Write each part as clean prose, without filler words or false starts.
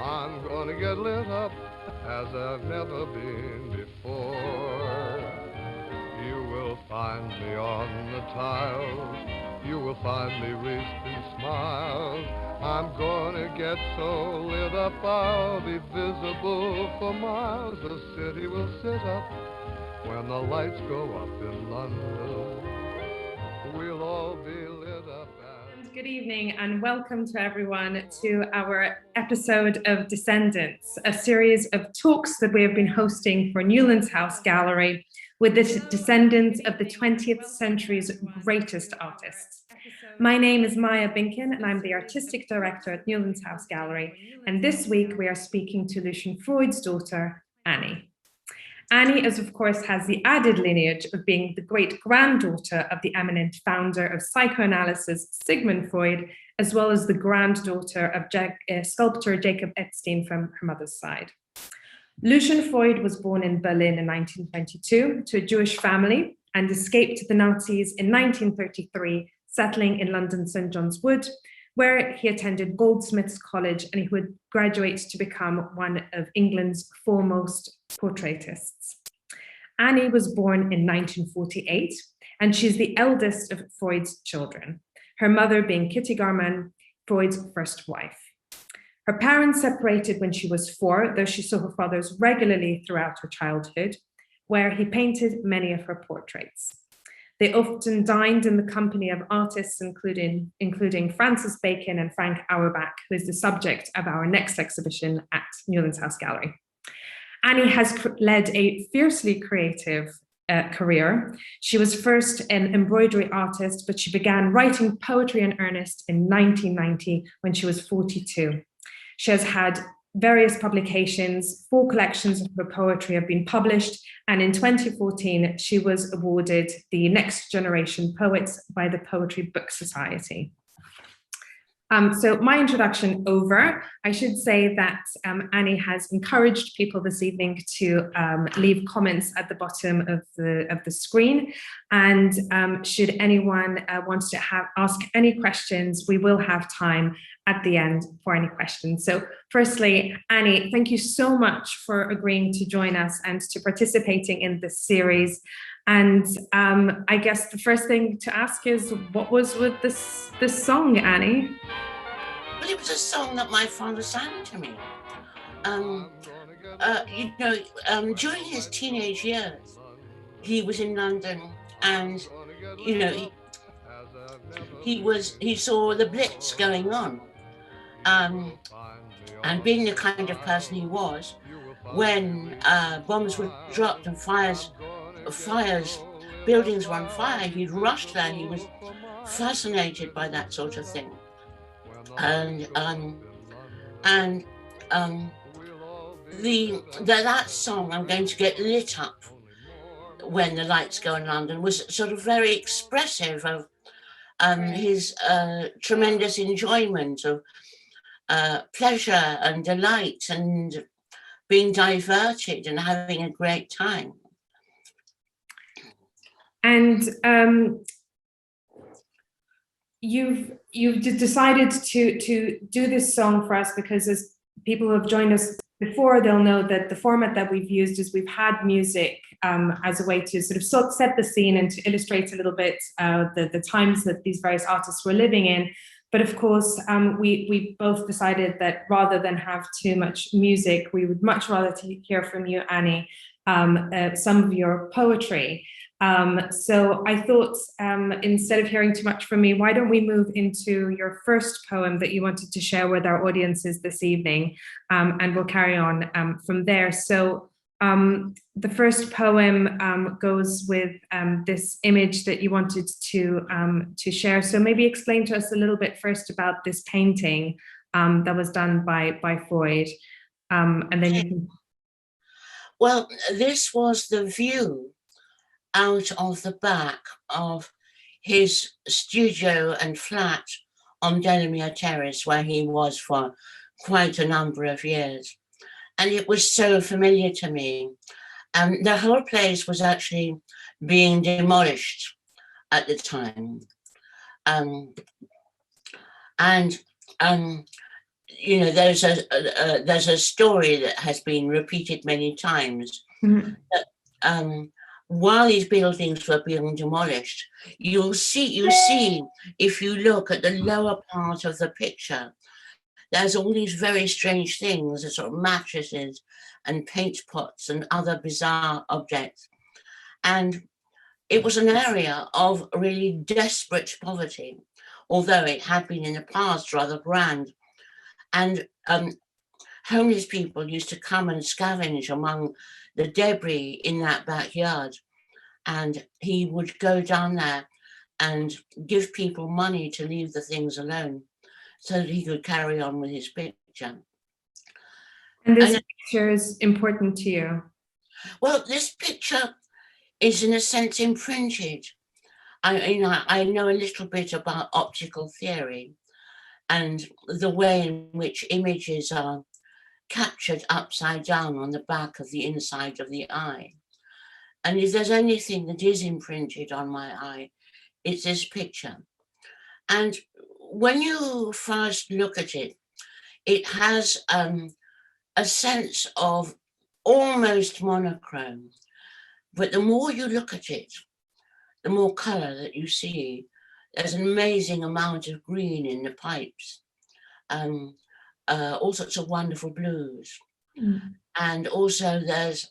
I'm gonna get lit up as I've never been before. You will find me on the tiles. You will find me wreathed in smiles. I'm gonna get so lit up I'll be visible for miles. The city will sit up when the lights go up in London. We'll all be lit up. Good evening and welcome to everyone to our episode of Descendants, a series of talks that we have been hosting for Newlands House Gallery with the descendants of the 20th century's greatest artists. My name is Maya Binkin and I'm the artistic director at Newlands House Gallery, and this week we are speaking to Lucian Freud's daughter, Annie. Annie, as of course, has the added lineage of being the great-granddaughter of the eminent founder of psychoanalysis, Sigmund Freud, as well as the granddaughter of sculptor Jacob Epstein from her mother's side. Lucian Freud was born in Berlin in 1922 to a Jewish family and escaped the Nazis in 1933, settling in London's St. John's Wood, where he attended Goldsmiths College and he would graduate to become one of England's foremost portraitists. Annie was born in 1948, and she's the eldest of Freud's children, her mother being Kitty Garman, Freud's first wife. Her parents separated when she was 4, though she saw her father regularly throughout her childhood, where he painted many of her portraits. They often dined in the company of artists, including Francis Bacon and Frank Auerbach, who is the subject of our next exhibition at Newlands House Gallery. Annie has led a fiercely creative career. She was first an embroidery artist, but she began writing poetry in earnest in 1990 when she was 42. She has had various publications. 4 collections of her poetry have been published, and in 2014 she was awarded the Next Generation Poets by the Poetry Book Society. So my introduction over, I should say that Annie has encouraged people this evening to leave comments at the bottom of the screen, and should anyone want to ask any questions, we will have time at the end for any questions. So firstly, Annie, thank you so much for agreeing to join us and to participating in this series. And I guess the first thing to ask is, what was with this song, Annie? Well, it was a song that my father sang to me. During his teenage years, he was in London, and he saw the Blitz going on, and being the kind of person he was, when bombs were dropped and buildings were on fire, he'd rush there. He was fascinated by that sort of thing, and that song, "I'm Going to Get Lit Up When the Lights Go in London," was sort of very expressive of his tremendous enjoyment of pleasure and delight and being diverted and having a great time. And you've decided to do this song for us because, as people who have joined us before, they'll know that the format that we've used is we've had music as a way to sort of set the scene and to illustrate a little bit the times that these various artists were living in. But of course, we both decided that rather than have too much music, we would much rather hear from you, Annie, some of your poetry. So I thought, instead of hearing too much from me, why don't we move into your first poem that you wanted to share with our audiences this evening, and we'll carry on from there. So the first poem goes with this image that you wanted to share. So maybe explain to us a little bit first about this painting that was done by Freud, and then you can. Well, this was the view out of the back of his studio and flat on Delamere Terrace, where he was for quite a number of years. And it was so familiar to me. The whole place was actually being demolished at the time. you know, there's a story that has been repeated many times. Mhm. That, while these buildings were being demolished, you see, if you look at the lower part of the picture, there's all these very strange things, the sort of mattresses and paint pots and other bizarre objects. And it was an area of really desperate poverty, although it had been in the past rather grand. And homeless people used to come and scavenge among the debris in that backyard. And he would go down there and give people money to leave the things alone so that he could carry on with his picture. And this And, picture is important to you. well, this picture is in a sense imprinted. I know a little bit about optical theory and the way in which images are captured upside down on the back of the inside of the eye. And if there's anything that is imprinted on my eye, it's this picture. And when you first look at it, it has a sense of almost monochrome. But the more you look at it, the more color that you see. There's an amazing amount of green in the pipes, all sorts of wonderful blues. Mm. And also there's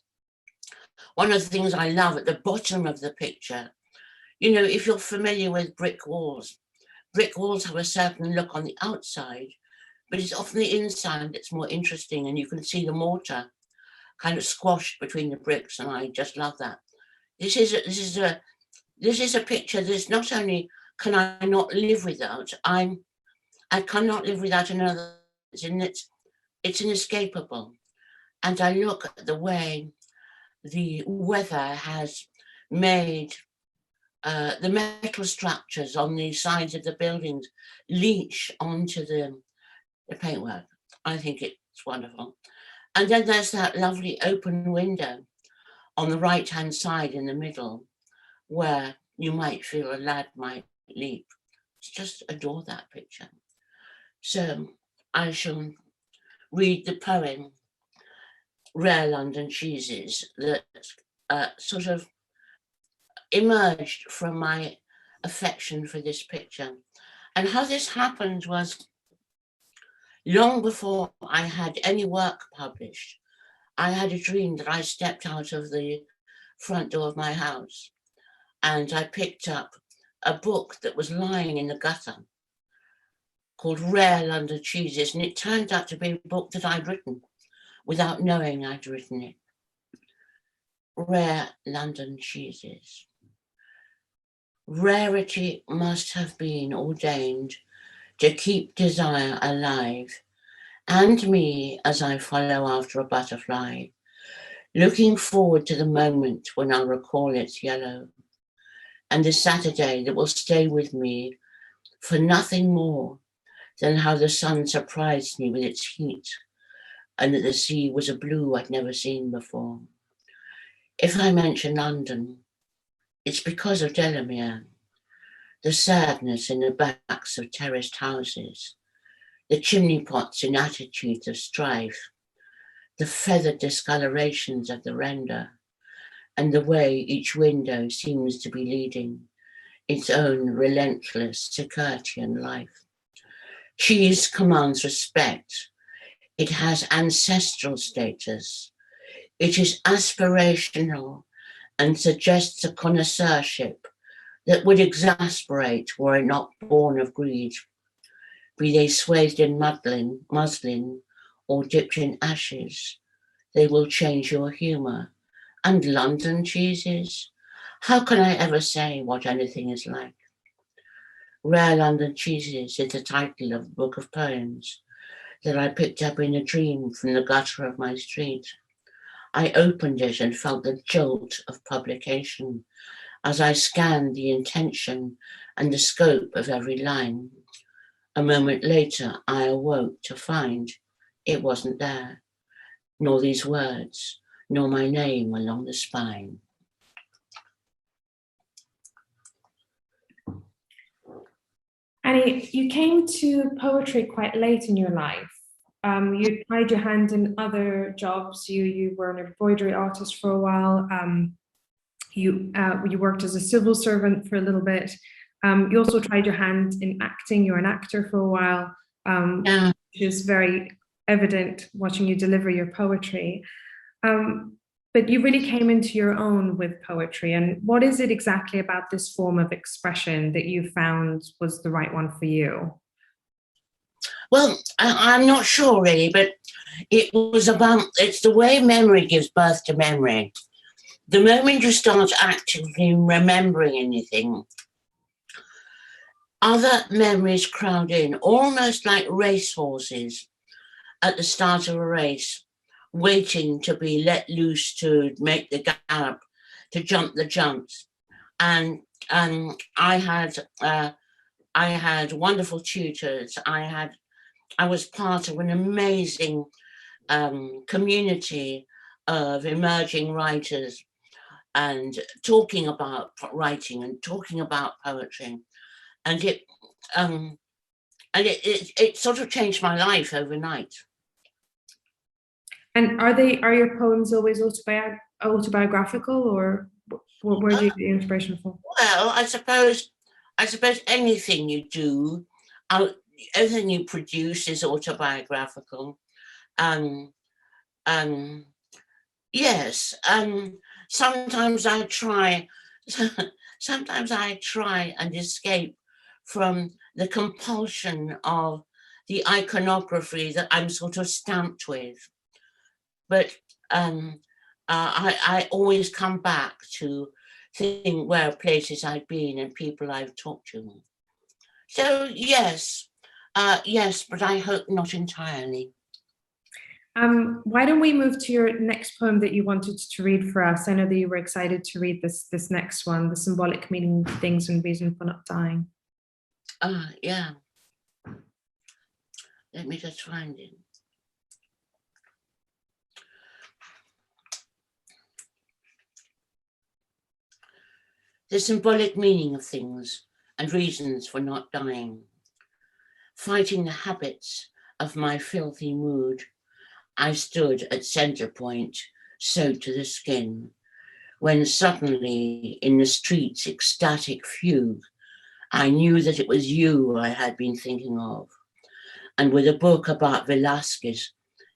one of the things I love at the bottom of the picture. You know, if you're familiar with brick walls have a certain look on the outside, but it's often the inside that's more interesting, and you can see the mortar kind of squashed between the bricks, and I just love that. This is a picture that's not only can I not live without, I cannot live without another, and it's inescapable. And I look at the way the weather has made the metal structures on the sides of the buildings leach onto the paintwork. I think it's wonderful. And then there's that lovely open window on the right-hand side in the middle, where you might feel a lad might leap. Just adore that picture. So I shall read the poem Rare London Cheeses that sort of emerged from my affection for this picture. And how this happened was long before I had any work published, I had a dream that I stepped out of the front door of my house and I picked up a book that was lying in the gutter called Rare London Cheeses, and it turned out to be a book that I'd written without knowing I'd written it. Rare London Cheeses. Rarity must have been ordained to keep desire alive, and me as I follow after a butterfly, looking forward to the moment when I'll recall its yellow, and the Saturday that will stay with me for nothing more than how the sun surprised me with its heat, and that the sea was a blue I'd never seen before. If I mention London, it's because of Delamere, the sadness in the backs of terraced houses, the chimney pots in attitudes of strife, the feathered discolorations of the render, and the way each window seems to be leading its own relentless Circassian life. Cheese commands respect. It has ancestral status. It is aspirational and suggests a connoisseurship that would exasperate were it not born of greed. Be they swathed in muslin or dipped in ashes, they will change your humour. And London cheeses? How can I ever say what anything is like? Rare London Cheeses is the title of a book of poems that I picked up in a dream from the gutter of my street. I opened it and felt the jolt of publication as I scanned the intention and the scope of every line. A moment later, I awoke to find it wasn't there, nor these words, nor my name along the spine. Annie, you came to poetry quite late in your life. You tried your hand in other jobs. You were an embroidery artist for a while. You worked as a civil servant for a little bit. You also tried your hand in acting. You were an actor for a while, Yeah. which is very evident watching you deliver your poetry. But you really came into your own with poetry. And what is it exactly about this form of expression that you found was the right one for you? Well, I'm not sure really, but it's the way memory gives birth to memory. The moment you start actively remembering anything, other memories crowd in, almost like racehorses at the start of a race, waiting to be let loose to make the gallop, to jump the jumps. And I had wonderful tutors. I was part of an amazing community of emerging writers, and talking about writing and talking about poetry, and it sort of changed my life overnight. And are your poems always autobiographical, or where do you get the inspiration from? Well, I suppose anything you do, everything you produce is autobiographical. Yes. Sometimes I try. Sometimes I try and escape from the compulsion of the iconography that I'm sort of stamped with. But I always come back to think where places I've been and people I've talked to. So yes, but I hope not entirely. Why don't we move to your next poem that you wanted to read for us? I know that you were excited to read this next one, The Symbolic Meaning of Things and Reason for Not Dying. Yeah. Let me just find it. The symbolic meaning of things and reasons for not dying. Fighting the habits of my filthy mood, I stood at center point, soaked to the skin, when suddenly in the street's ecstatic fugue, I knew that it was you I had been thinking of. And with a book about Velasquez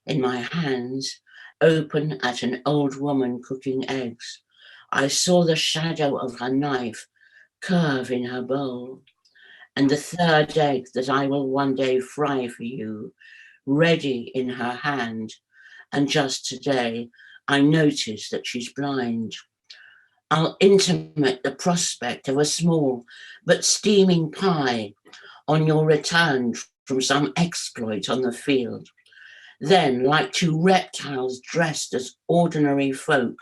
in my hands, open at an old woman cooking eggs, I saw the shadow of her knife curve in her bowl, and the third egg that I will one day fry for you, ready in her hand. And just today, I notice that she's blind. I'll intimate the prospect of a small but steaming pie on your return from some exploit on the field. Then, like two reptiles dressed as ordinary folk,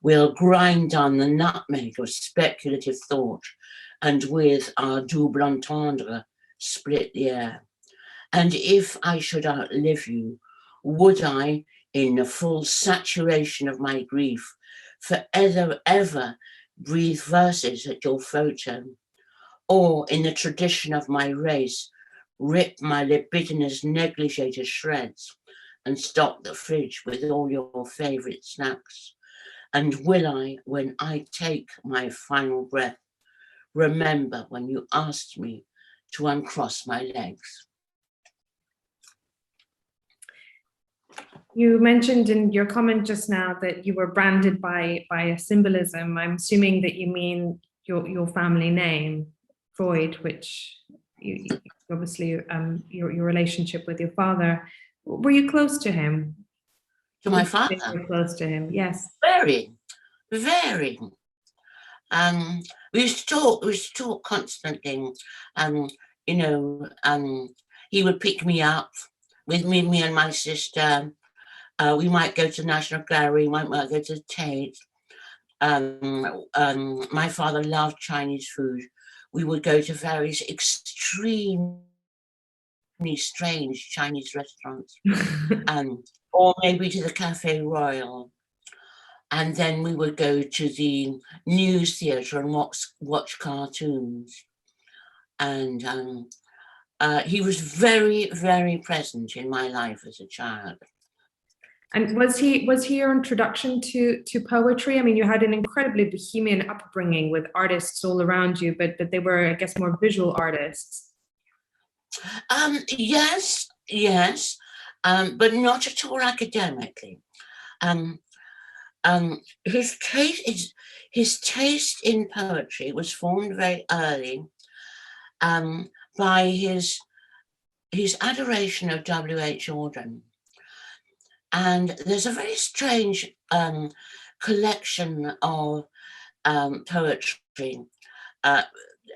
we'll grind down the nutmeg of speculative thought, and with our double entendre, split the air. And if I should outlive you, would I, in the full saturation of my grief, forever ever breathe verses at your photo? Or, in the tradition of my race, rip my libidinous negligee to shreds and stock the fridge with all your favourite snacks? And will I, when I take my final breath, remember when you asked me to uncross my legs? You mentioned in your comment just now that you were branded by a symbolism. I'm assuming that you mean your family name, Freud, which you obviously your relationship with your father. Were you close to him? To my father? You were close to him, yes. Very, very. We used to talk constantly. He would pick me up with me and my sister. We might go to the National Gallery, we might go to Tate. My father loved Chinese food. We would go to various extremely strange Chinese restaurants, or maybe to the Cafe Royal. And then we would go to the news theatre and watch cartoons. And he was very, very present in my life as a child. And was he your introduction to poetry? I mean, you had an incredibly bohemian upbringing with artists all around you, but they were, I guess, more visual artists. Yes, but not at all academically. His taste in poetry was formed very early by his adoration of W.H. Auden. And there's a very strange collection of poetry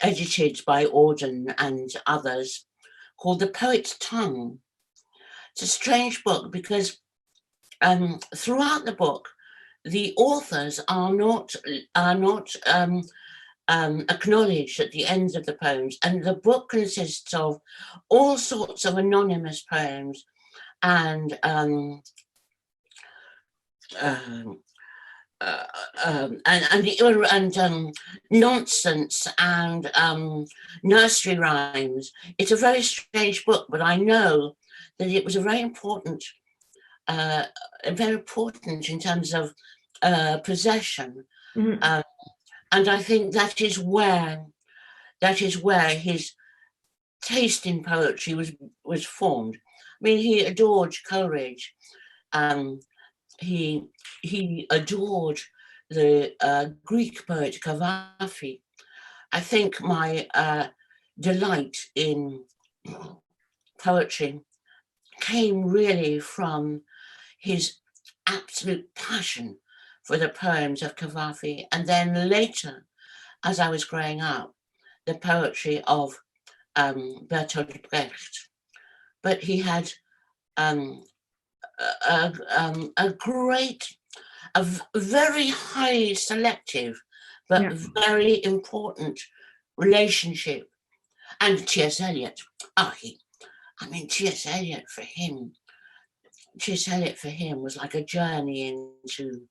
edited by Auden and others called The Poet's Tongue. It's a strange book because throughout the book, the authors are not acknowledged at the ends of the poems, and the book consists of all sorts of anonymous poems and nonsense and nursery rhymes. It's a very strange book, but I know that it was a very important in terms of possession. Mm-hmm. And I think that is where his taste in poetry was formed. I mean, he adored Coleridge. He adored the Greek poet Cavafy. I think my delight in poetry came really from his absolute passion for the poems of Cavafy, and then later, as I was growing up, the poetry of Bertolt Brecht. But he had a very highly selective, but very important relationship. And T.S. Eliot, T.S. Eliot for him was like a journey into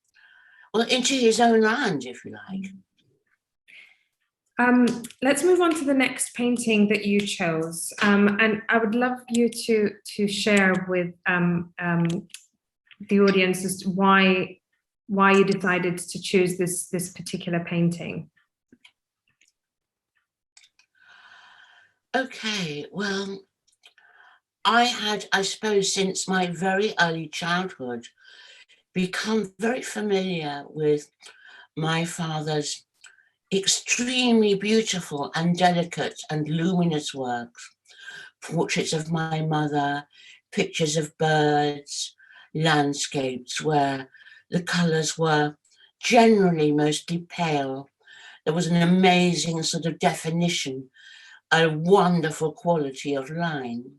his own land, if you like. Let's move on to the next painting that you chose, and I would love you to share with the audience as to why you decided to choose this particular painting. Okay, well, I suppose, since my very early childhood, become very familiar with my father's extremely beautiful and delicate and luminous works, portraits of my mother, pictures of birds, landscapes where the colours were generally mostly pale. There was an amazing sort of definition, a wonderful quality of line.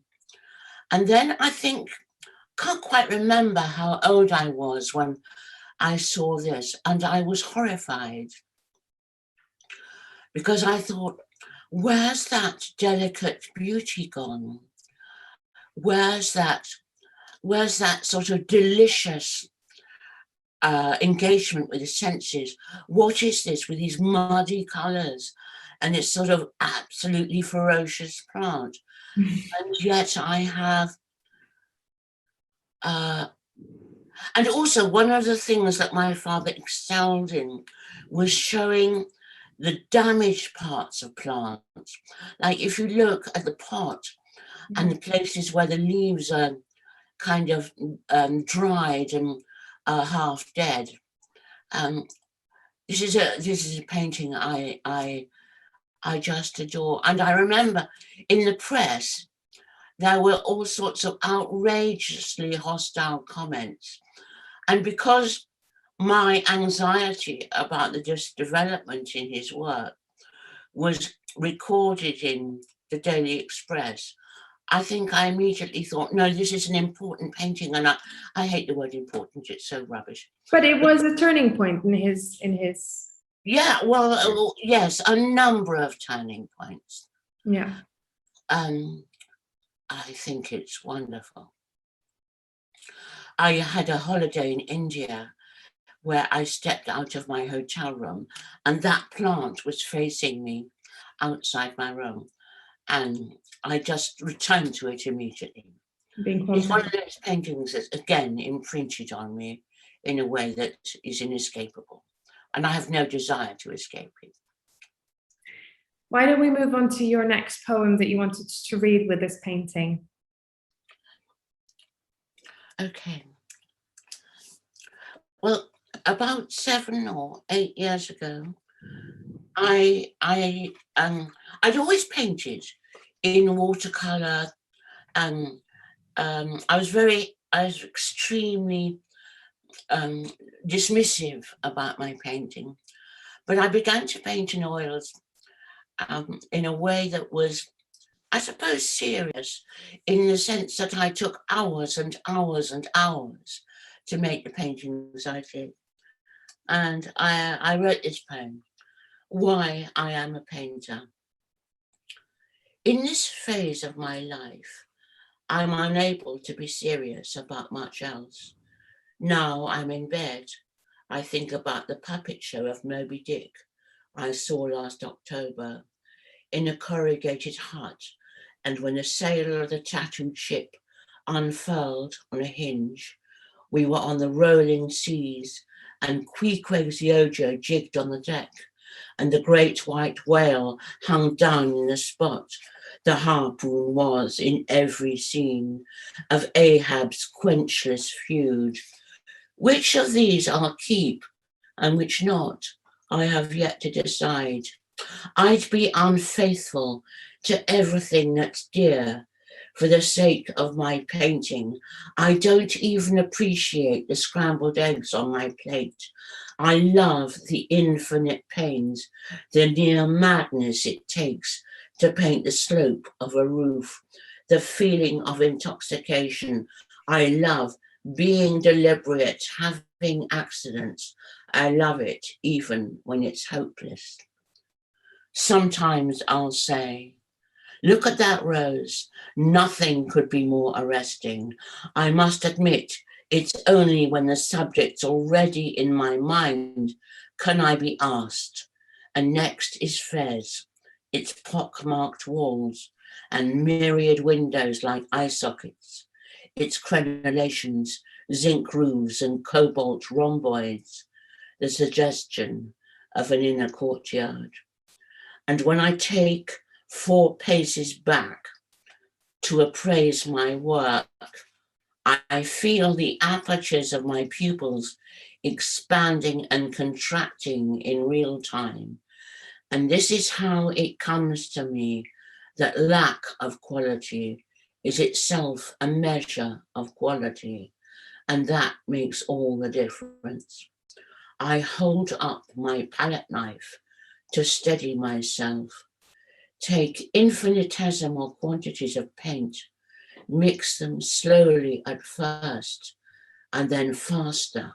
And then I can't quite remember how old I was when I saw this, and I was horrified because I thought, where's that delicate beauty gone? Where's that sort of delicious engagement with the senses? What is this with these muddy colours and this sort of absolutely ferocious plant? And yet I have, and also one of the things that my father excelled in was showing the damaged parts of plants. Like if you look at the pot and the places where the leaves are kind of dried and half dead. This is a painting I just adore. And I remember in the press, there were all sorts of outrageously hostile comments. And because my anxiety about the development in his work was recorded in the Daily Express, I think I immediately thought, no, this is an important painting. And I hate the word important, it's so rubbish. But it was a turning point in his. Yeah, well, yes, a number of turning points. Yeah. I think it's wonderful. I had a holiday in India where I stepped out of my hotel room and that plant was facing me outside my room. And I just return to it immediately. Being It's one of conscious. those paintings that's, again, imprinted on me in a way that is inescapable. And I have no desire to escape it. Why don't we move on to your next poem that you wanted to read with this painting? Okay. Well, about 7 or 8 years ago, I'd always painted in watercolor, and I was extremely dismissive about my painting, but I began to paint in oils in a way that was, I suppose, serious, in the sense that I took hours and hours and hours to make the paintings I did. And I wrote this poem, Why I Am a Painter. In this phase of my life, I'm unable to be serious about much else. Now I'm in bed, I think about the puppet show of Moby Dick I saw last October in a corrugated hut, and when the sail of the tattooed ship unfurled on a hinge, we were on the rolling seas, and Queequeg's Yojo jigged on the deck, and the great white whale hung down in the spot the harpoon was in every scene of Ahab's quenchless feud. Which of these I'll keep and which not, I have yet to decide. I'd be unfaithful to everything that's dear for the sake of my painting. I don't even appreciate the scrambled eggs on my plate. I love the infinite pains, the near madness it takes to paint the slope of a roof, the feeling of intoxication. I love being deliberate, having accidents. I love it even when it's hopeless. Sometimes I'll say, look at that rose. Nothing could be more arresting. I must admit, it's only when the subject's already in my mind can I be asked. And next is Fez, its pockmarked walls and myriad windows like eye sockets, its crenellations, zinc roofs and cobalt rhomboids, the suggestion of an inner courtyard. And when I take 4 paces back to appraise my work, I feel the apertures of my pupils expanding and contracting in real time. And this is how it comes to me that lack of quality is itself a measure of quality, and that makes all the difference. I hold up my palette knife to steady myself, take infinitesimal quantities of paint, mix them slowly at first and then faster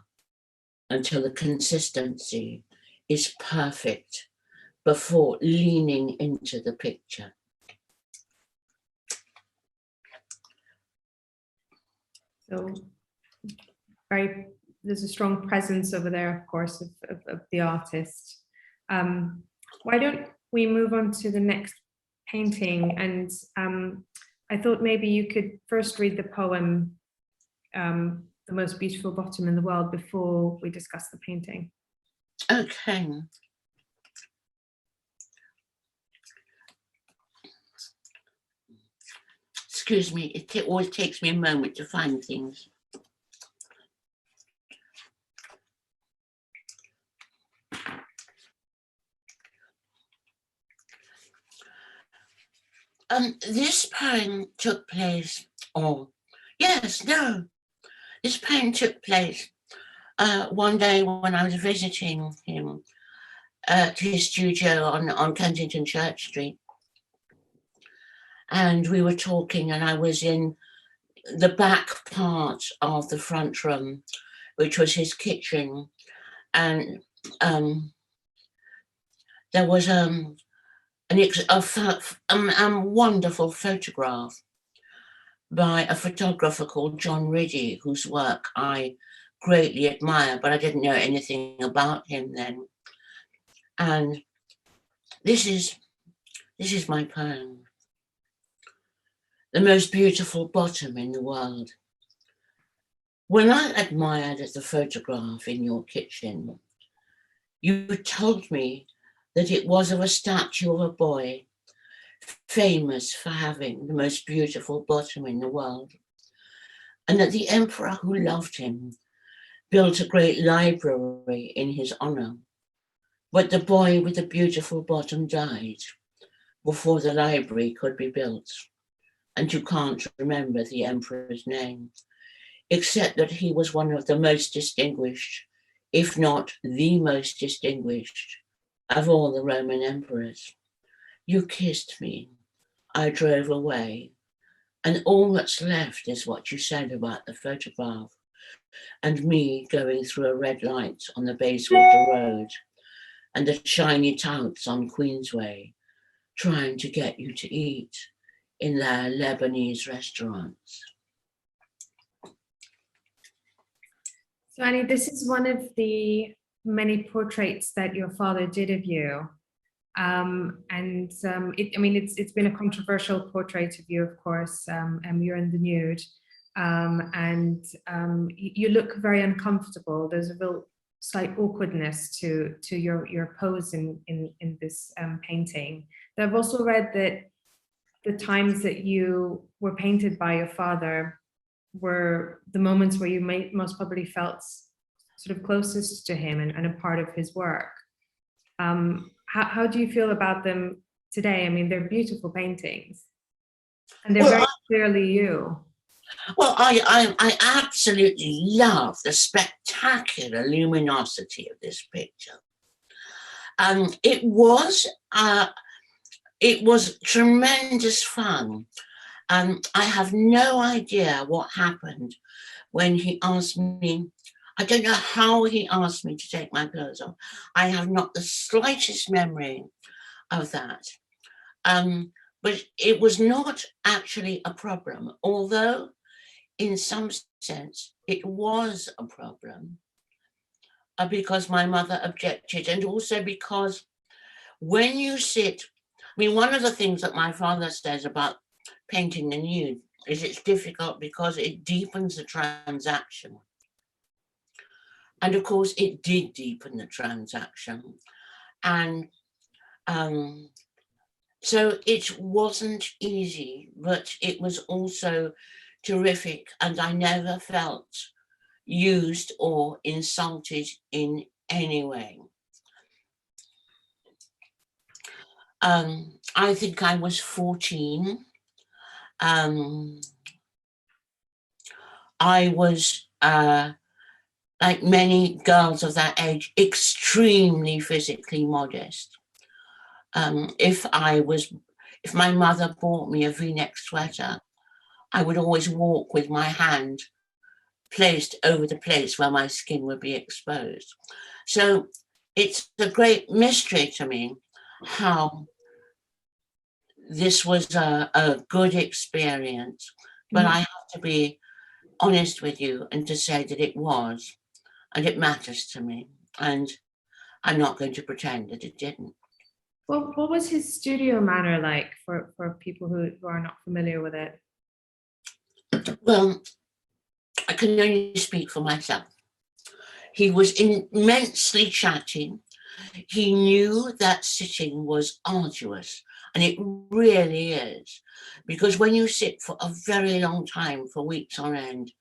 until the consistency is perfect before leaning into the picture. So there's a strong presence over there, of course, of the artist. Why don't we move on to the next painting? And I thought maybe you could first read the poem, The Most Beautiful Bottom in the World, before we discuss the painting. Okay. Excuse me, it always takes me a moment to find things. This poem took place, this poem took place one day when I was visiting him at his studio on Kensington Church Street. And we were talking, and I was in the back part of the front room, which was his kitchen. And there was a wonderful photograph by a photographer called John Riddy, whose work I greatly admire, but I didn't know anything about him then. And this is my poem. the most beautiful bottom in the world. When I admired the photograph in your kitchen, you told me that it was of a statue of a boy famous for having the most beautiful bottom in the world, and that the emperor who loved him built a great library in his honor. But the boy with the beautiful bottom died before the library could be built, and you can't remember the emperor's name, except that he was one of the most distinguished, if not the most distinguished, of all the Roman emperors. You kissed me, I drove away, and all that's left is what you said about the photograph, and me going through a red light on the Bayswater Road, and the shiny touts on Queensway, trying to get you to eat in their Lebanese restaurants. So Annie, this is one of the many portraits that your father did of you. It's been a controversial portrait of you, of course, and you're in the nude. You look very uncomfortable. There's a real slight awkwardness to your pose in this painting. I've also read that the times that you were painted by your father were the moments where you most probably felt sort of closest to him and a part of his work. How do you feel about them today? I mean, they're beautiful paintings, and they're very clearly you. Well, I absolutely love the spectacular luminosity of this picture. It was tremendous fun. I have no idea what happened when he asked me. I don't know how he asked me to take my clothes off. I have not the slightest memory of that. But it was not actually a problem, although in some sense it was a problem, because my mother objected, and also because when you sit, one of the things that my father says about painting the nude is it's difficult because it deepens the transaction. And of course, it did deepen the transaction. And so it wasn't easy, but it was also terrific. And I never felt used or insulted in any way. I think I was 14. I was, like many girls of that age, extremely physically modest. If my mother bought me a V-neck sweater, I would always walk with my hand placed over the place where my skin would be exposed. So it's a great mystery to me how this was a good experience, but I have to be honest with you and to say that it was, and it matters to me, and I'm not going to pretend that it didn't. Well, what was his studio manner like for people who are not familiar with it? Well, I can only speak for myself. He was immensely chatty. He knew that sitting was arduous, and it really is, because when you sit for a very long time, for weeks on end,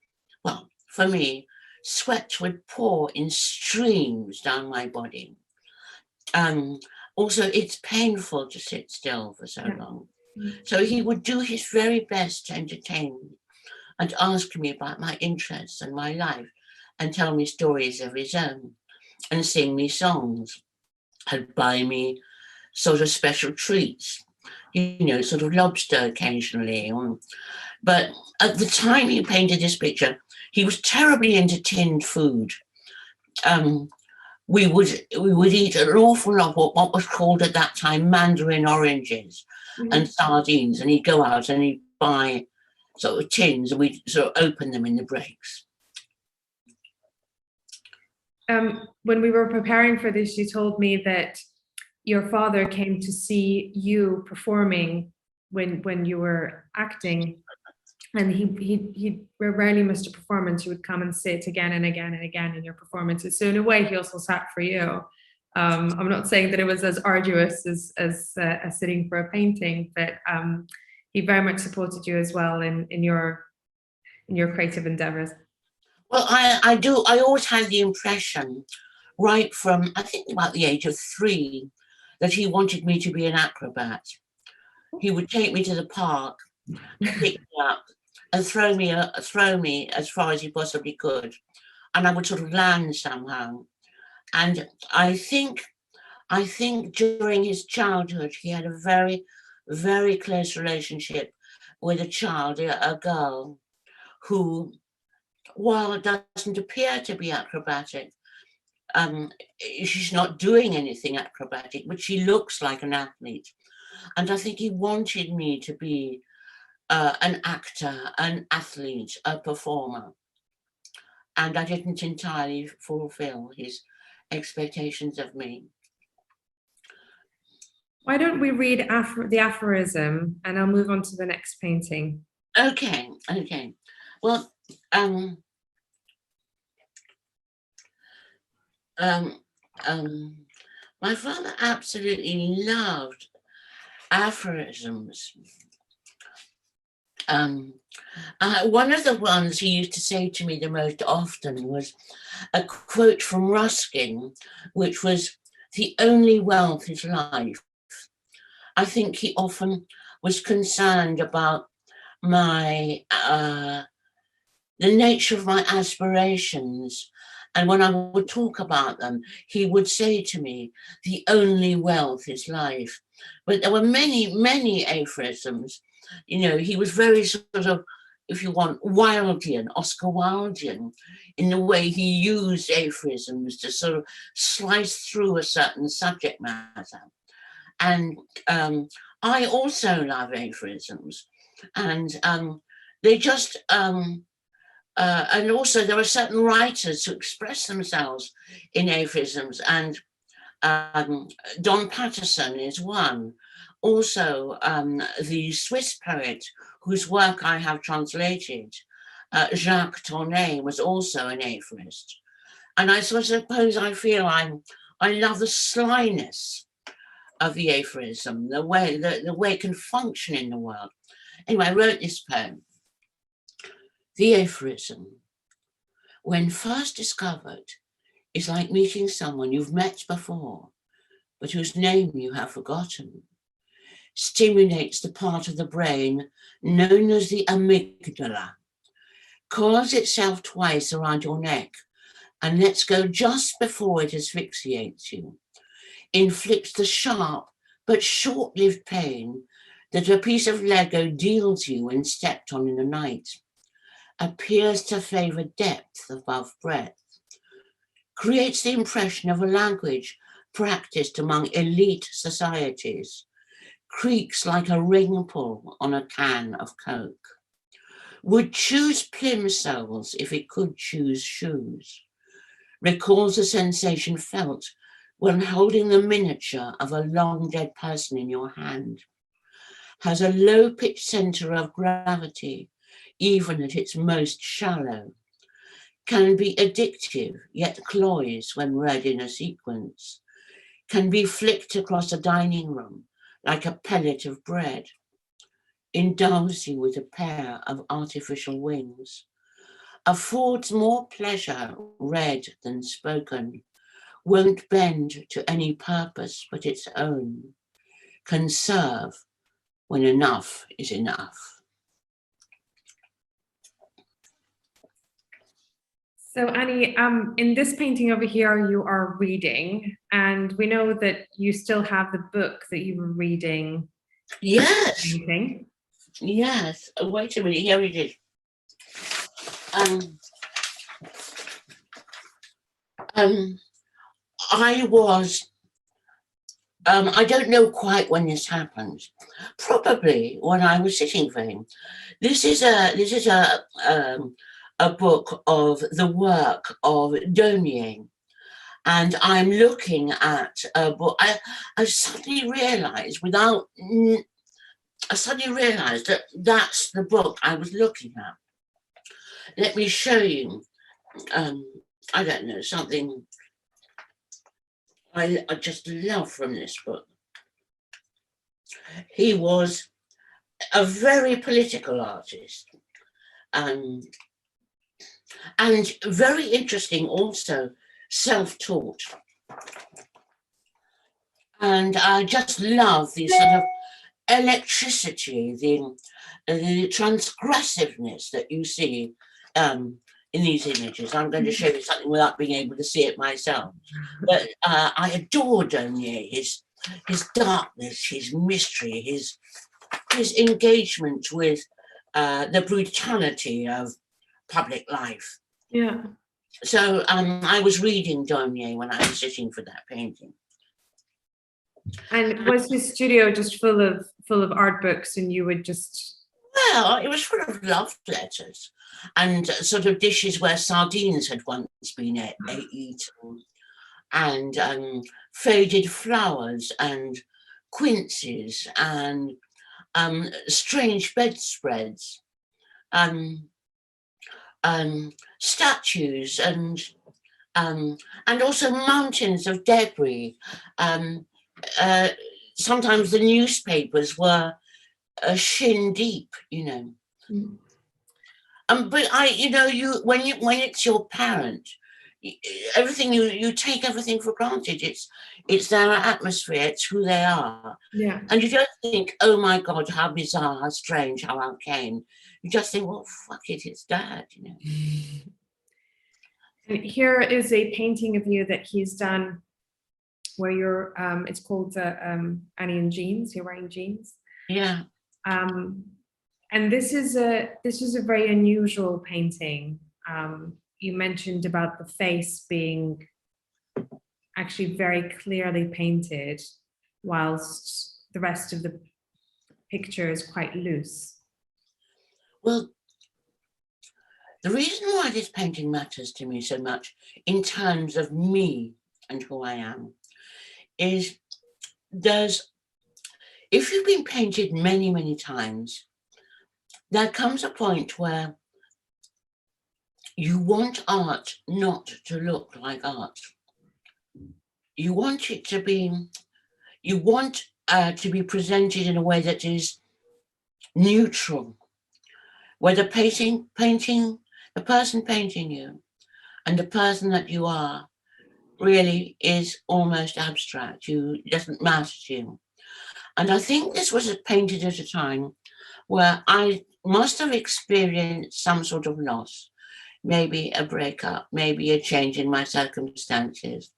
well, for me, sweat would pour in streams down my body. Also, it's painful to sit still for so long. So he would do his very best to entertain me and ask me about my interests and my life and tell me stories of his own and sing me songs and buy me sort of special treats, sort of lobster occasionally. But at the time he painted this picture, he was terribly into tinned food. We would eat an awful lot of what was called at that time mandarin oranges and sardines, and he'd go out and he'd buy sort of tins, and we'd sort of open them in the breaks. When we were preparing for this, you told me that your father came to see you performing when you were acting, and he rarely missed a performance. He would come and sit again and again and again in your performances. So in a way, he also sat for you. I'm not saying that it was as arduous as sitting for a painting, but he very much supported you as well in your creative endeavors. Well, I always had the impression, right from, I think about the age of 3, that he wanted me to be an acrobat. He would take me to the park, pick me up, and throw me as far as he possibly could, and I would sort of land somehow. And I think during his childhood he had a very, very close relationship with a girl who, while it doesn't appear to be acrobatic, she's not doing anything acrobatic, but she looks like an athlete. And I think he wanted me to be an actor, an athlete, a performer. And I didn't entirely fulfill his expectations of me. Why don't we read the aphorism, and I'll move on to the next painting. Okay. Well, my father absolutely loved aphorisms. One of the ones he used to say to me the most often was a quote from Ruskin, which was, "The only wealth is life." I think he often was concerned about the nature of my aspirations. And when I would talk about them, he would say to me, "The only wealth is life." But there were many, many aphorisms. You know, he was very sort of, if you want, Wildian, Oscar Wildian, in the way he used aphorisms to sort of slice through a certain subject matter. And I also love aphorisms. And they just, and also there are certain writers who express themselves in aphorisms, and Don Patterson is one. Also, the Swiss poet whose work I have translated, Jacques Tournay, was also an aphorist. And I suppose I feel I love the slyness of the aphorism, the way it can function in the world. Anyway, I wrote this poem. The aphorism, when first discovered, is like meeting someone you've met before, but whose name you have forgotten. Stimulates the part of the brain known as the amygdala, coils itself twice around your neck and lets go just before it asphyxiates you, inflicts the sharp but short-lived pain that a piece of Lego deals you when stepped on in the night, appears to favor depth above breadth, creates the impression of a language practiced among elite societies, creaks like a ring pull on a can of Coke, would choose plimsolls if it could choose shoes, recalls the sensation felt when holding the miniature of a long dead person in your hand, has a low-pitched center of gravity, even at its most shallow, can be addictive, yet cloys when read in a sequence, can be flicked across a dining room like a pellet of bread, indulges you with a pair of artificial wings, affords more pleasure read than spoken, won't bend to any purpose but its own, can serve when enough is enough. So Annie, in this painting over here, you are reading, and we know that you still have the book that you were reading. Yes. Painting. Yes. Oh, wait a minute. Here it is. I was. I don't know quite when this happened. Probably when I was sitting for him. This is a book of the work of Daumier, and I'm looking at a book. I suddenly realised, without I suddenly realised that that's the book I was looking at. Let me show you, I don't know, something I just love from this book. He was a very political artist, and very interesting also, self-taught. And I just love the sort of electricity, the transgressiveness that you see in these images. I'm going to show you something without being able to see it myself. But I adore Daumier, his darkness, his mystery, his engagement with the brutality of public life. Yeah. So I was reading Daumier when I was sitting for that painting. And was his studio just full of art books, and you would just? Well, it was full of love letters and sort of dishes where sardines had once been eaten, and faded flowers and quinces and strange bedspreads, statues and also mountains of debris. Sometimes the newspapers were shin deep, you know. Mm. But when it's your parent, everything you take everything for granted. It's their atmosphere. It's who they are. Yeah. And you don't think, oh my God, how bizarre, how strange, how arcane. You just think, well, fuck it, it's Dad, you know. And here is a painting of you that he's done, where you're. It's called Annie in Jeans. You're wearing jeans. Yeah. And this is a very unusual painting. You mentioned about the face being actually very clearly painted, whilst the rest of the picture is quite loose. Well, the reason why this painting matters to me so much in terms of me and who I am is if you've been painted many, many times, there comes a point where you want art not to look like art. You want it to be, to be presented in a way that is neutral, where the person painting you and the person that you are really is almost abstract. It doesn't matter to you. And I think this was painted at a time where I must have experienced some sort of loss, maybe a breakup, maybe a change in my circumstances.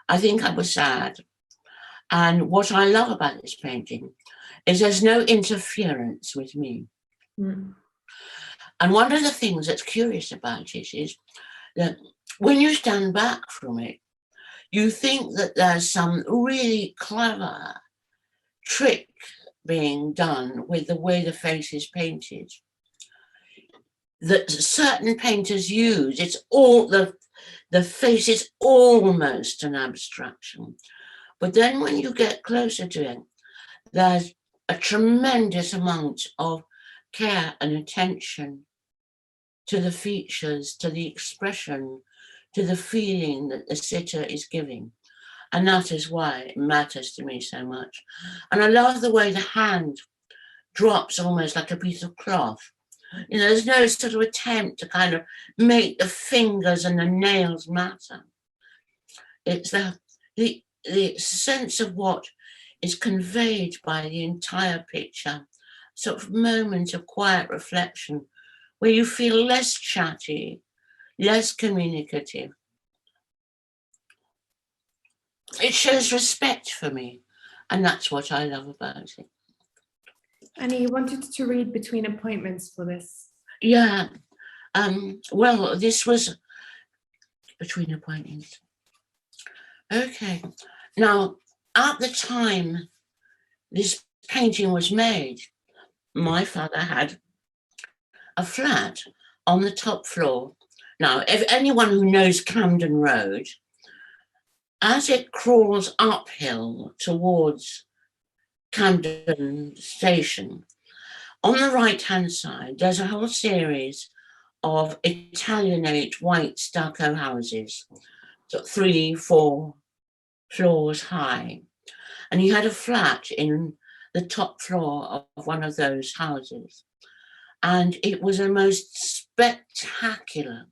I think I was sad. And what I love about this painting is there's no interference with me. Mm. And one of the things that's curious about it is that when you stand back from it, you think that there's some really clever trick being done with the way the face is painted that certain painters use. It's all the face is almost an abstraction, but then when you get closer to it, there's a tremendous amount of care and attention to the features, to the expression, to the feeling that the sitter is giving. And that is why it matters to me so much. And I love the way the hand drops almost like a piece of cloth. You know, there's no sort of attempt to kind of make the fingers and the nails matter. It's the sense of what is conveyed by the entire picture, sort of moment of quiet reflection where you feel less chatty, less communicative. It shows respect for me, and that's what I love about it. Annie, you wanted to read between appointments for this. Yeah. Well, this was between appointments. Okay. Now, at the time this painting was made, my father had a flat on the top floor. Now, if anyone who knows Camden Road, as it crawls uphill towards Camden Station. On the right-hand side, there's a whole series of Italianate white stucco houses, so 3, 4 floors high. And he had a flat in the top floor of one of those houses. And it was a most spectacular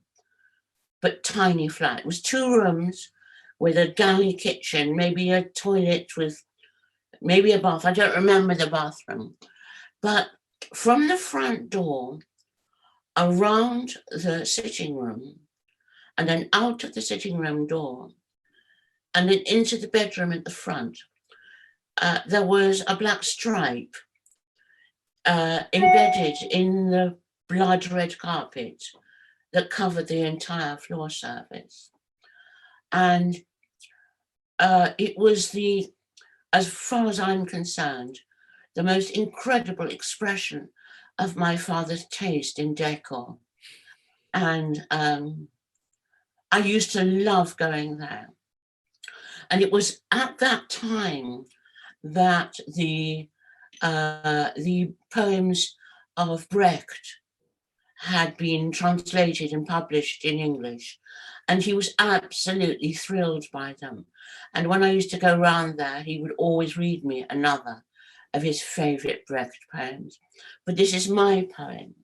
but tiny flat. It was 2 rooms with a galley kitchen, maybe a toilet with maybe a bath. I don't remember the bathroom. But from the front door, around the sitting room, and then out of the sitting room door, and then into the bedroom at the front, there was a black stripe embedded in the blood red carpet that covered the entire floor surface. And it was as far as I'm concerned, the most incredible expression of my father's taste in decor. And I used to love going there. And it was at that time that the poems of Brecht had been translated and published in English, and he was absolutely thrilled by them. And when I used to go round there, he would always read me another of his favourite Brecht poems. But this is my poem,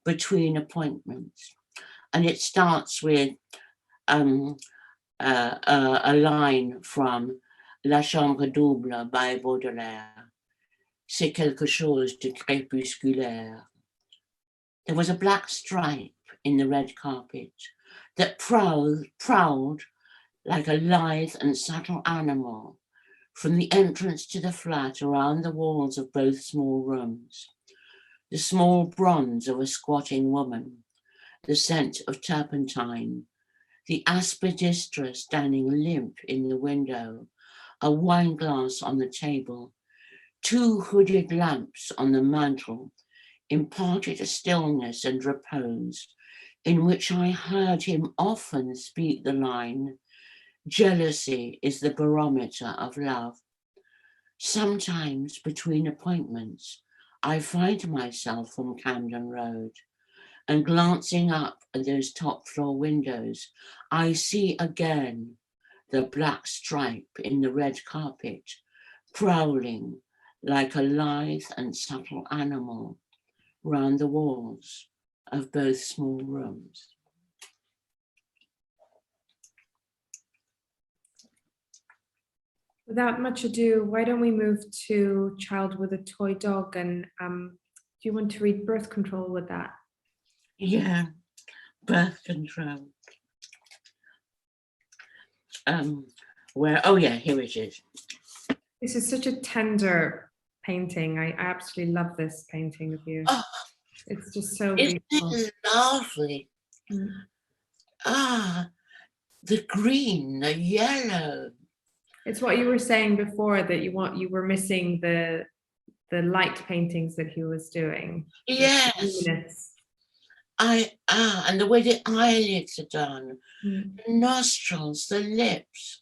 Between Appointments, and it starts with a line from La Chambre double by Baudelaire. C'est quelque chose de crépusculaire. There was a black stripe in the red carpet that prowled like a lithe and subtle animal from the entrance to the flat around the walls of both small rooms. The small bronze of a squatting woman, the scent of turpentine, the aspidistra standing limp in the window, a wine glass on the table, 2 hooded lamps on the mantel imparted a stillness and repose in which I heard him often speak the line, jealousy is the barometer of love. Sometimes between appointments, I find myself from Camden Road, and glancing up at those top floor windows, I see again the black stripe in the red carpet, prowling like a lithe and subtle animal round the walls of both small rooms. Without much ado, why don't we move to Child with a Toy Dog? And do you want to read Birth Control with that? Yeah, Birth Control. Oh yeah, here it is. This is such a tender painting. I absolutely love this painting of you. Oh, it's just so isn't beautiful. it lovely? The green, the yellow. It's what you were saying before, that you were missing the light paintings that he was doing. Yes. And the way the eyelids are done, the nostrils, the lips.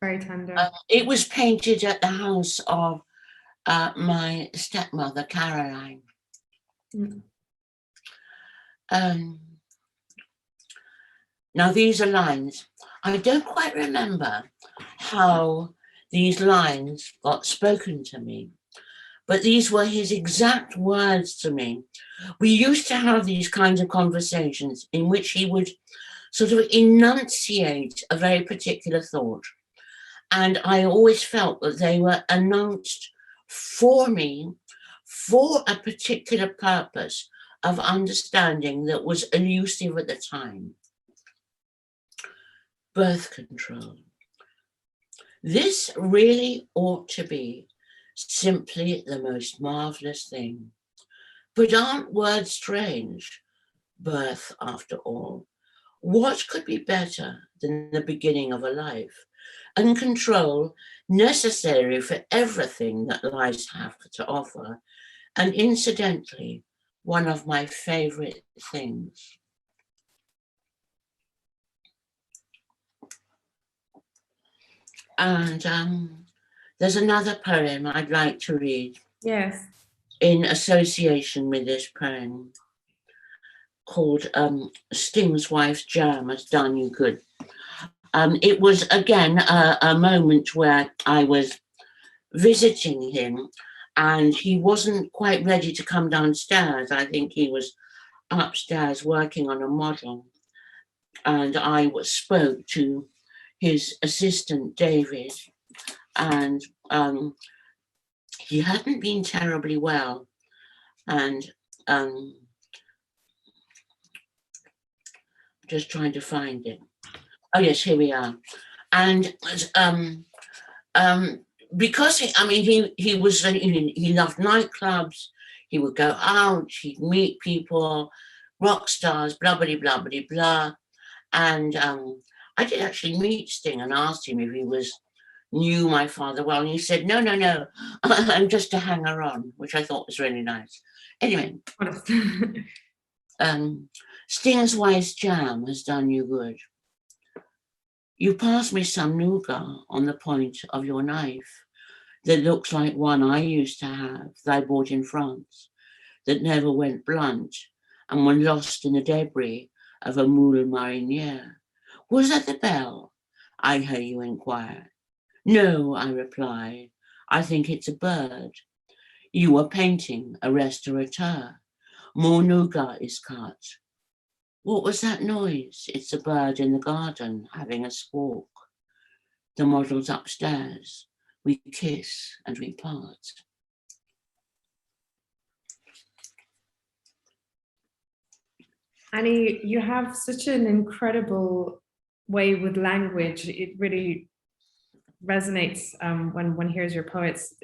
Very tender. It was painted at the house of my stepmother, Caroline. Now these are lines. I don't quite remember how these lines got spoken to me, but these were his exact words to me. We used to have these kinds of conversations in which he would sort of enunciate a very particular thought. And I always felt that they were announced for me for a particular purpose of understanding that was elusive at the time. Birth control. This really ought to be simply the most marvelous thing. But aren't words strange? Birth, after all. What could be better than the beginning of a life? And control necessary for everything that life has to offer. And incidentally, one of my favorite things. And There's another poem I'd like to read. Yes. In association with this poem, called Sting's Wife's Jam Has Done You Good. It was, again, a moment where I was visiting him and he wasn't quite ready to come downstairs. I think he was upstairs working on a model. And I spoke to his assistant, David, and he hadn't been terribly well. And just trying to find it. Oh yes, here we are. And because he was, he loved nightclubs. He would go out. He'd meet people, rock stars, blah blah blah blah blah. And I did actually meet Sting and asked him if he knew my father well, and he said no, I'm just a hanger on, which I thought was really nice. Anyway. Sting's Wife's Jam Has Done You Good. You pass me some nougat on the point of your knife that looks like one I used to have that I bought in France, that never went blunt and were lost in the debris of a moule marinière. Was that the bell? I hear you inquire. No, I reply, I think it's a bird. You are painting a restaurateur. More nougat is cut. What was that noise? It's a bird in the garden having a squawk. The model's upstairs. We kiss and we part. Annie, you have such an incredible way with language. It really resonates when one hears your poems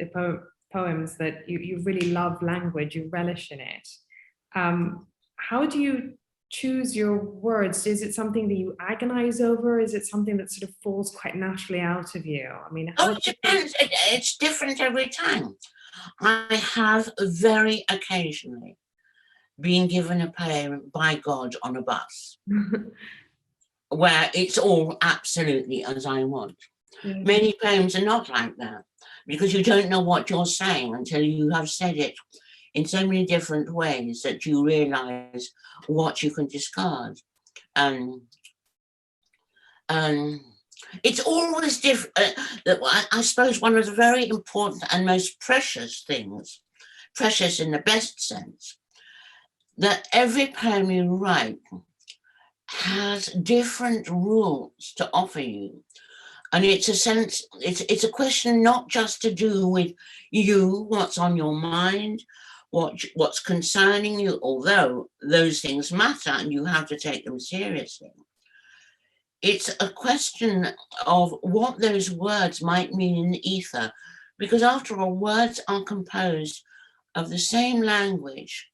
that you really love language, you relish in it. How do you choose your words? Is it something that you agonize over? Is it something that sort of falls quite naturally out of you? I mean, it depends. It's different every time. I have very occasionally been given a poem by God on a bus where it's all absolutely as I want. Mm-hmm. Many poems are not like that because you don't know what you're saying until you have said it in so many different ways that you realize what you can discard. It's always different. I suppose one of the very important and most precious things, precious in the best sense, that every poem you write has different rules to offer you. And it's a question not just to do with you, what's on your mind, what's concerning you, although those things matter and you have to take them seriously. It's a question of what those words might mean in the ether, because after all, words are composed of the same language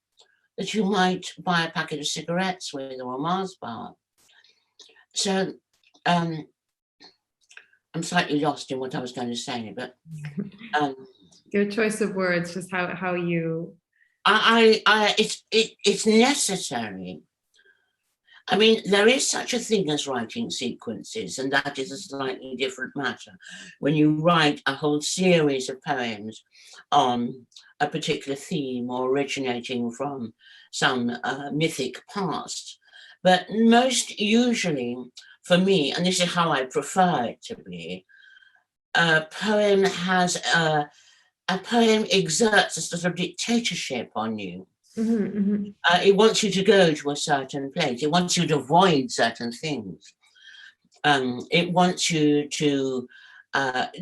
that you might buy a packet of cigarettes with or a Mars bar. So I'm slightly lost in what I was going to say, but your choice of words, just how you. It's necessary. I mean, there is such a thing as writing sequences, and that is a slightly different matter. When you write a whole series of poems on a particular theme or originating from some mythic past. But most usually, for me, and this is how I prefer it to be, a poem exerts a sort of dictatorship on you. Mm-hmm, mm-hmm. It wants you to go to a certain place. It wants you to avoid certain things. It wants you to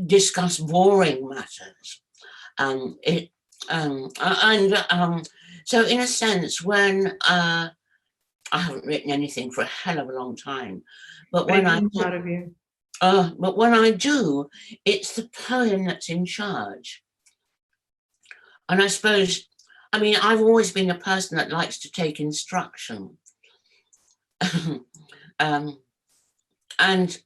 discuss boring matters. So in a sense, when I haven't written anything for a hell of a long time, but when I do, it's the poem that's in charge. And I suppose, I mean, I've always been a person that likes to take instruction. And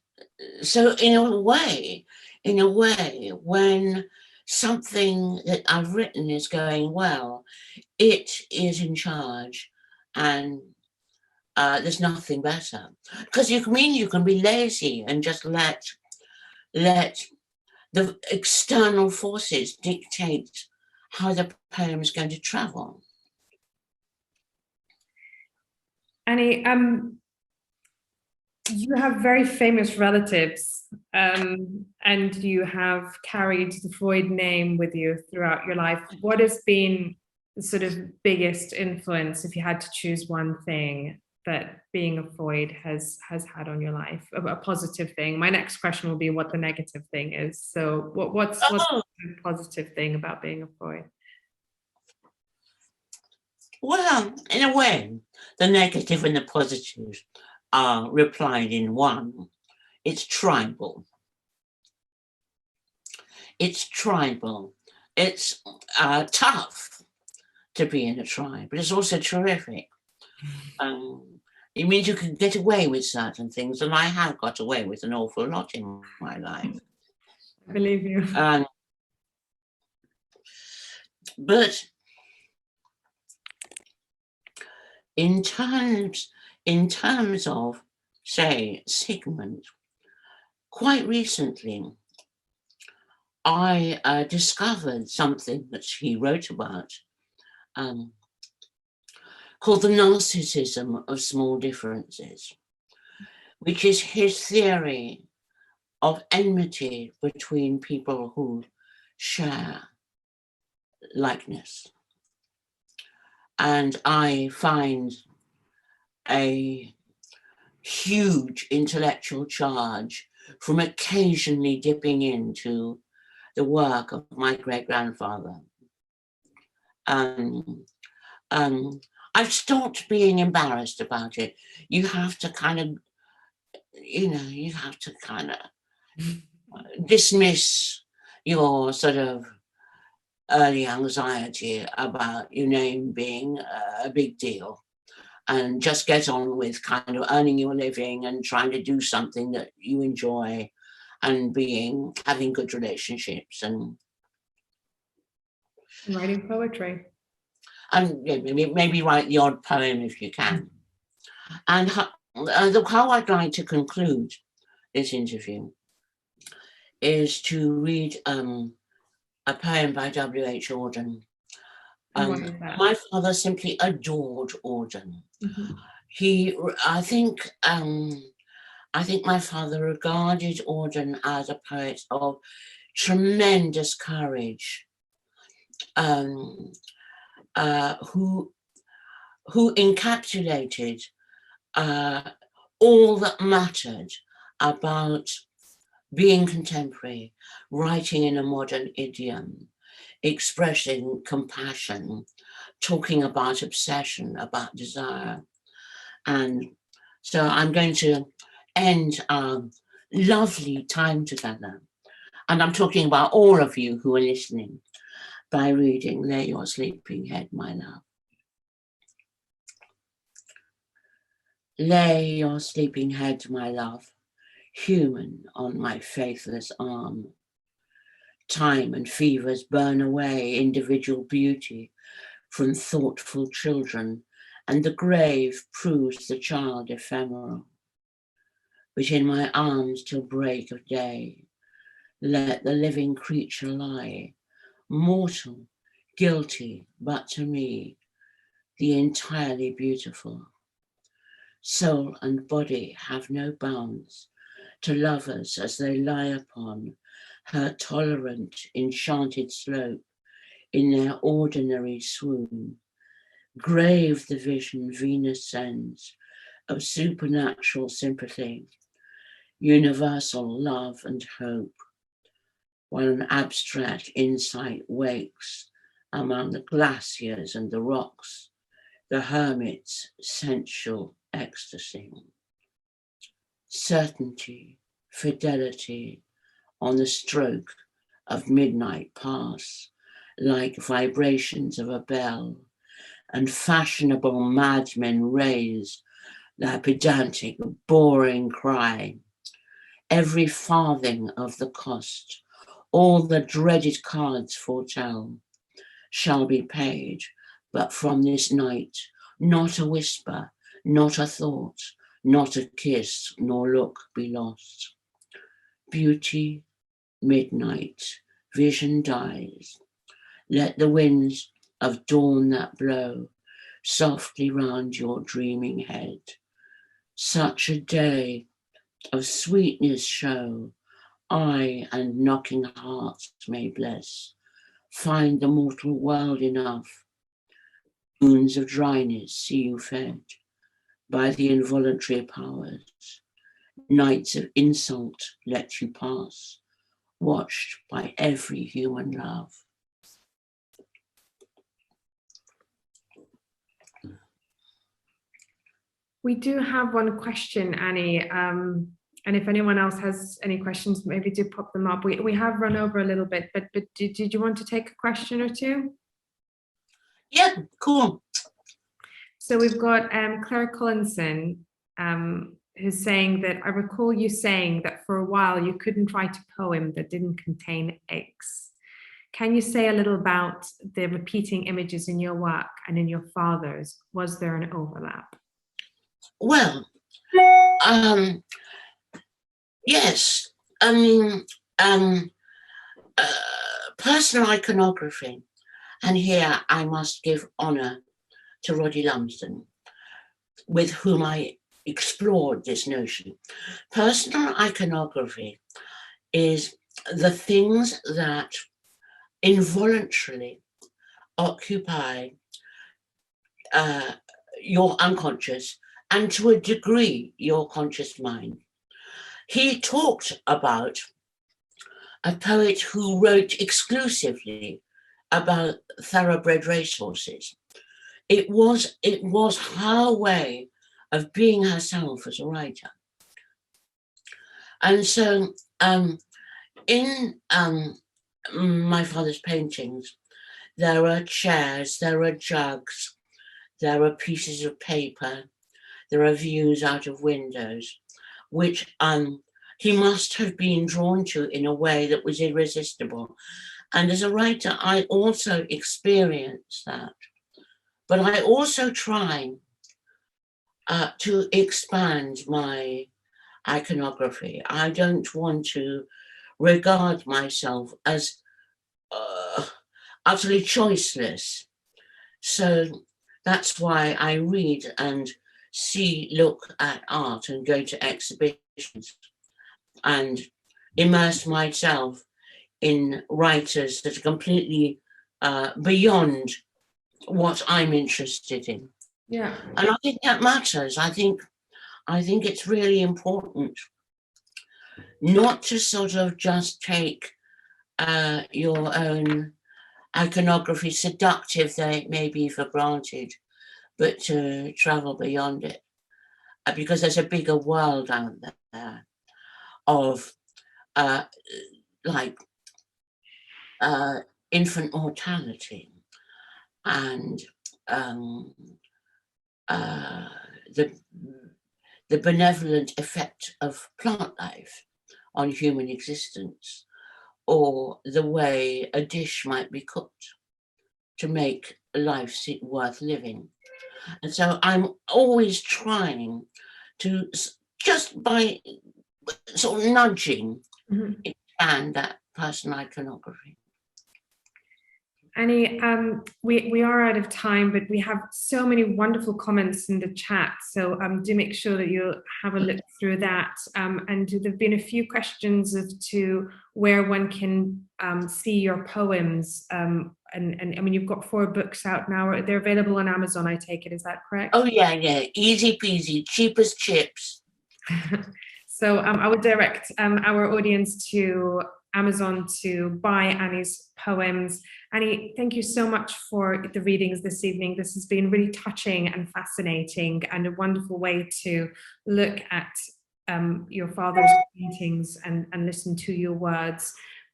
so in a way, when something that I've written is going well, it is in charge, and there's nothing better. Because you can be lazy and just let the external forces dictate how the poem is going to travel. Annie, you have very famous relatives, and you have carried the Freud name with you throughout your life. What has been the sort of biggest influence, if you had to choose one thing, that being a Freud has had on your life, a positive thing? My next question will be what the negative thing is. So what's the positive thing about being a Freud? Well, in a way, the negative and the positive are replied in one. It's tribal. It's tribal. It's tough to be in a tribe, but it's also terrific. It means you can get away with certain things, and I have got away with an awful lot in my life. I believe you. But in terms of, say, Sigmund, quite recently, I discovered something that he wrote about called the narcissism of small differences, which is his theory of enmity between people who share likeness. And I find a huge intellectual charge from occasionally dipping into the work of my great-grandfather. I've stopped being embarrassed about it. You have to kind of, dismiss your sort of early anxiety about your name being a big deal, and just get on with kind of earning your living and trying to do something that you enjoy and having good relationships and writing poetry. And maybe write the odd poem if you can. And how I'd like to conclude this interview is to read a poem by W.H. Auden. My father simply adored Auden. Mm-hmm. I think my father regarded Auden as a poet of tremendous courage, who encapsulated all that mattered about being contemporary, writing in a modern idiom, expressing compassion, talking about obsession, about desire. And so I'm going to end our lovely time together, and I'm talking about all of you who are listening, by reading Lay Your Sleeping Head, My Love. Lay your sleeping head, my love, human on my faithless arm. Time and fevers burn away individual beauty from thoughtful children, and the grave proves the child ephemeral. But in my arms till break of day, let the living creature lie, mortal, guilty, but to me, the entirely beautiful. Soul and body have no bounds to lovers as they lie upon her tolerant, enchanted slope in their ordinary swoon. Grave the vision Venus sends of supernatural sympathy, universal love and hope, while an abstract insight wakes among the glaciers and the rocks, the hermit's sensual ecstasy. Certainty, fidelity on the stroke of midnight pass, like vibrations of a bell, and fashionable madmen raise their pedantic, boring cry. Every farthing of the cost, all the dreaded cards foretell, shall be paid, but from this night, not a whisper, not a thought, not a kiss, nor look be lost. Beauty, midnight, vision dies. Let the winds of dawn that blow softly round your dreaming head. Such a day of sweetness show, I and knocking hearts may bless. Find the mortal world enough. Moons of dryness see you fed by the involuntary powers. Nights of insult let you pass, watched by every human love. We do have one question, Annie, and if anyone else has any questions, maybe do pop them up. We have run over a little bit, but did you want to take a question or two? Yeah, cool. So we've got Claire Collinson, who's saying that I recall you saying that for a while you couldn't write a poem that didn't contain eggs. Can you say a little about the repeating images in your work and in your father's? Was there an overlap? Well, yes. I mean, personal iconography, and here I must give honour to Roddy Lumsden, with whom I explored this notion. Personal iconography is the things that involuntarily occupy your unconscious and to a degree your conscious mind. He talked about a poet who wrote exclusively about thoroughbred racehorses. It was her way of being herself as a writer. And so in my father's paintings, there are chairs, there are jugs, there are pieces of paper, there are views out of windows, which he must have been drawn to in a way that was irresistible. And as a writer, I also experience that. But I also try to expand my iconography. I don't want to regard myself as utterly choiceless. So that's why I read and look at art and go to exhibitions and immerse myself in writers that are completely beyond what I'm interested in. Yeah. And I think that matters. I think it's really important not to sort of just take your own iconography, seductive though it may be, for granted, but to travel beyond it, because there's a bigger world out there of infant mortality and the benevolent effect of plant life on human existence, or the way a dish might be cooked to make life worth living. And so I'm always trying to, just by sort of nudging, expand that personal iconography. Annie, we are out of time, but we have so many wonderful comments in the chat. So do make sure that you have a look through that. And there've been a few questions as to where one can see your poems. And I mean, you've got 4 books out now. They're available on Amazon, I take it. Is that correct? Oh yeah, easy peasy, cheap as chips. So I would direct our audience to Amazon to buy Annie's poems. Annie, thank you so much for the readings this evening. This has been really touching and fascinating, and a wonderful way to look at your father's paintings and listen to your words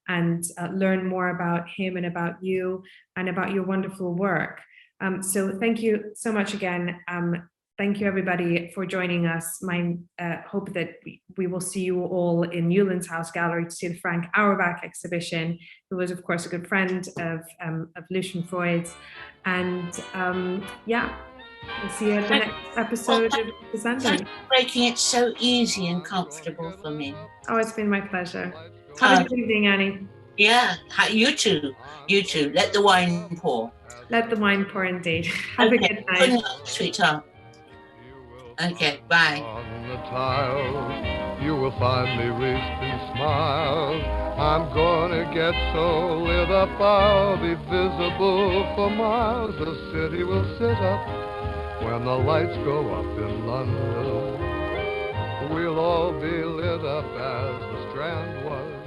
and learn more about him and about you and about your wonderful work. So thank you so much again. Thank you, everybody, for joining us. My hope that we will see you all in Newlands House Gallery to see the Frank Auerbach exhibition, who was, of course, a good friend of Lucian Freud. And yeah, we'll see you at the next episode of Descendants. Thanks for making it so easy and comfortable for me. Oh, it's been my pleasure. Have a good evening, Annie. Yeah, you too. You too. Let the wine pour. Let the wine pour indeed. Have a good night. Good night, sweetheart. Okay, bye. On the tile, you will find me wreathed in smiles. I'm gonna get so lit up I'll be visible for miles. The city will sit up when the lights go up in London. We'll all be lit up as the Strand was